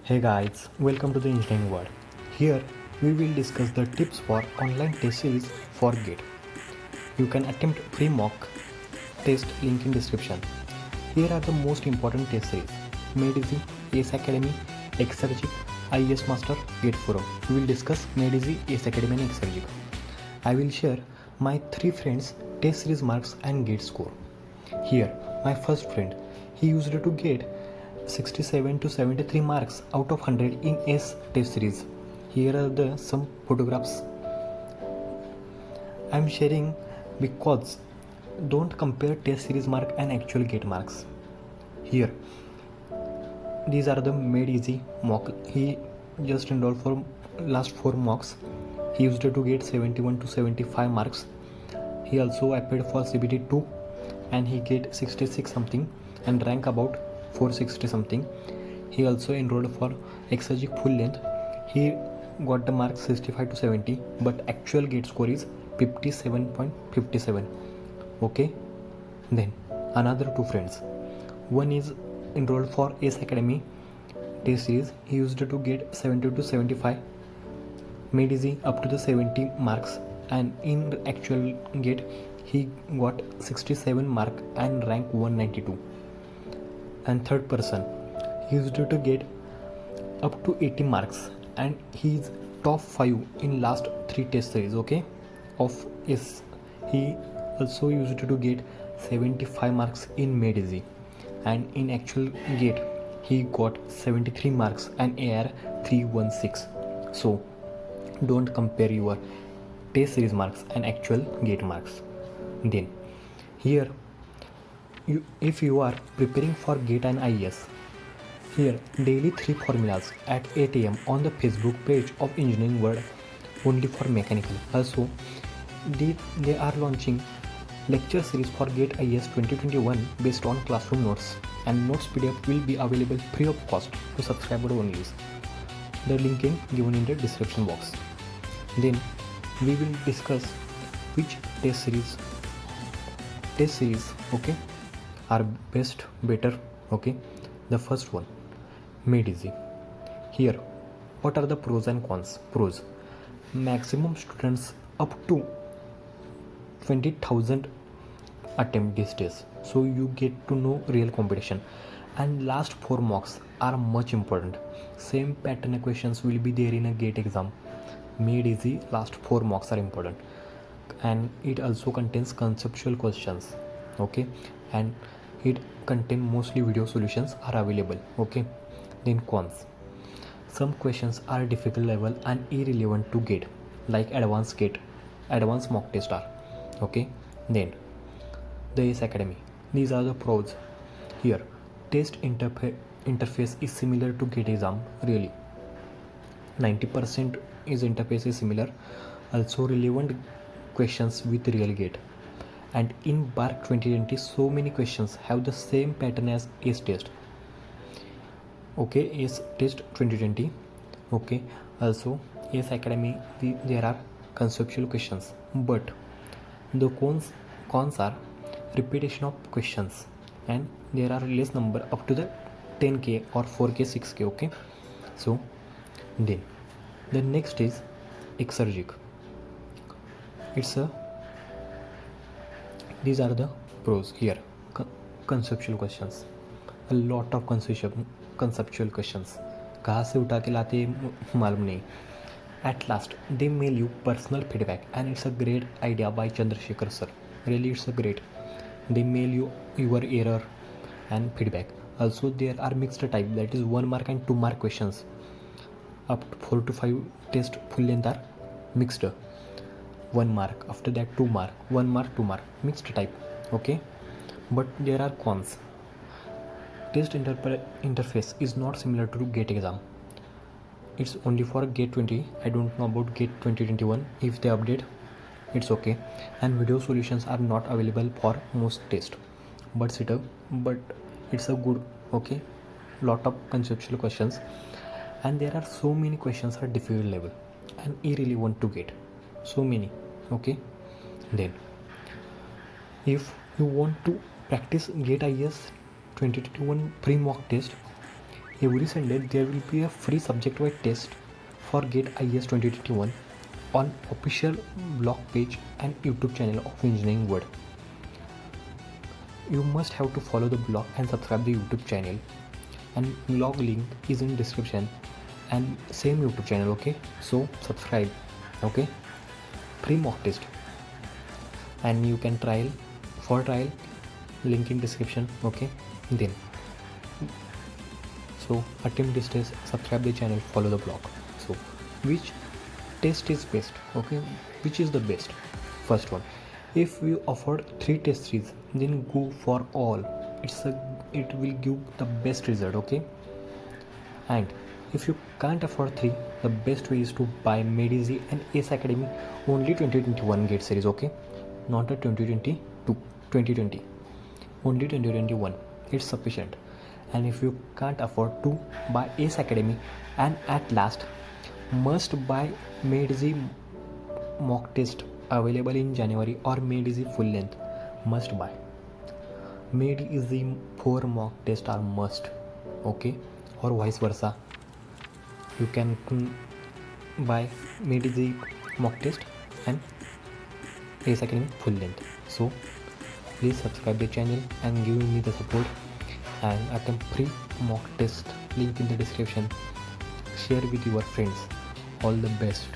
Hey guys, welcome to the Engineering World. Here we will discuss the tips for online test series for GATE. You can attempt free mock test link in description. Here are the most important test series: Made Easy, Ace Academy, Exergic, IES Master, GATE Forum. We will discuss Made Easy, Ace Academy and Exergic. I will share my 3 friends' test series marks and GATE score. Here, my first friend, he used to get 67 to 73 marks out of 100 in S test series. Here are the some photographs I am sharing because don't compare test series mark and actual GATE marks. Here, these are the made easy mock. He just enrolled for last 4 mocks. He used to get 71 to 75 marks. He also applied for CBT 2 and he get 66 something and rank about 460 something. He also enrolled for Exergic full length. He got the marks 65 to 70, but actual GATE score is 57.57. Okay, then another 2 friends. One is enrolled for Ace Academy test series. He used to get 70 to 75, made easy up to the 70 marks, and in the actual GATE he got 67 mark and rank 192. And third person, he used to get up to 80 marks and he is top 5 in last 3 test series. Okay, of is he also used to get 75 marks in made easy, and in actual GATE he got 73 marks and AR 316. So don't compare your test series marks and actual GATE marks. Then here, if you are preparing for GATE and IES, here daily 3 formulas at 8 am on the Facebook page of Engineering World only for mechanical. Also, they are launching lecture series for GATE IES 2021 based on classroom notes, and notes PDF will be available free of cost to subscriber only. The link is given in the description box. Then we will discuss which test series okay are best, better. Okay, the first one, made easy. Here, what are the pros and cons? Pros: maximum students up to 20,000 attempt these days, so you get to know real competition. And last 4 mocks are much important. Same pattern questions will be there in a GATE exam. Made easy last 4 mocks are important, and it also contains conceptual questions. Okay, and it contain mostly video solutions are available. Okay, then cons: some questions are difficult level and irrelevant to GATE, like advanced mock test are. Okay, then the Ace Academy, these are the pros. Here, test interface is similar to GATE exam. Really, 90% is interface is similar. Also relevant questions with real GATE. And in BARC 2020, so many questions have the same pattern as ACE test. Okay, ACE test 2020. Okay, also ACE Academy, there are conceptual questions, but the cons are repetition of questions, and there are less number up to the 10k or 4k 6k. Okay, so then the next is Exergic. These are the pros. Here, conceptual questions, a lot of conceptual questions. कहाँ से उठा के लाते मालूम नहीं. At last, they mail you personal feedback, and it's a great idea by Chandrasekhar sir. Really, it's a great. They mail you your error and feedback. Also, there are mixed type, that is 1 mark and 2 mark questions. Up to 4 to 5 test full length are mixed. 1 mark, after that 2 mark, 1 mark, 2 mark, mixed type. Okay, but there are cons. Test interface is not similar to GATE exam. It's only for GATE 20. I don't know about GATE 2021. If they update, it's okay. And video solutions are not available for most tests, but it's a good. Okay, lot of conceptual questions, and there are so many questions at difficult level and irrelevant to GATE. So many. Okay, then if you want to practice GATE IES 2021 pre mock test, Every Sunday there will be a free subject-wise test for GATE IAS 2021 on official blog page and YouTube channel of Engineering World. You must have to follow the blog and subscribe the YouTube channel, and blog link is in description and same YouTube channel. Okay, so subscribe. Okay, free mock test, and you can trial link in description. Okay, then so attempt this test, subscribe the channel, follow the blog. So which test is best? Okay, which is the best? First one, if we offered 3 test series, then go for all. It will give the best result. Okay, and if you can't afford 3, the best way is to buy MedEasy and Ace Academy only 2021 GATE series. Okay, not the 2020, only 2021, it's sufficient. And if you can't afford to buy Ace Academy, and at last must buy MedEasy mock test available in January, or MedEasy full length, must buy. MedEasy 4 mock test are must. Okay, or vice versa, you can buy MedEasy mock test and Ace Academy full length. So please subscribe the channel and give me the support, and attempt free mock test, link in the description. Share with your friends. All the best.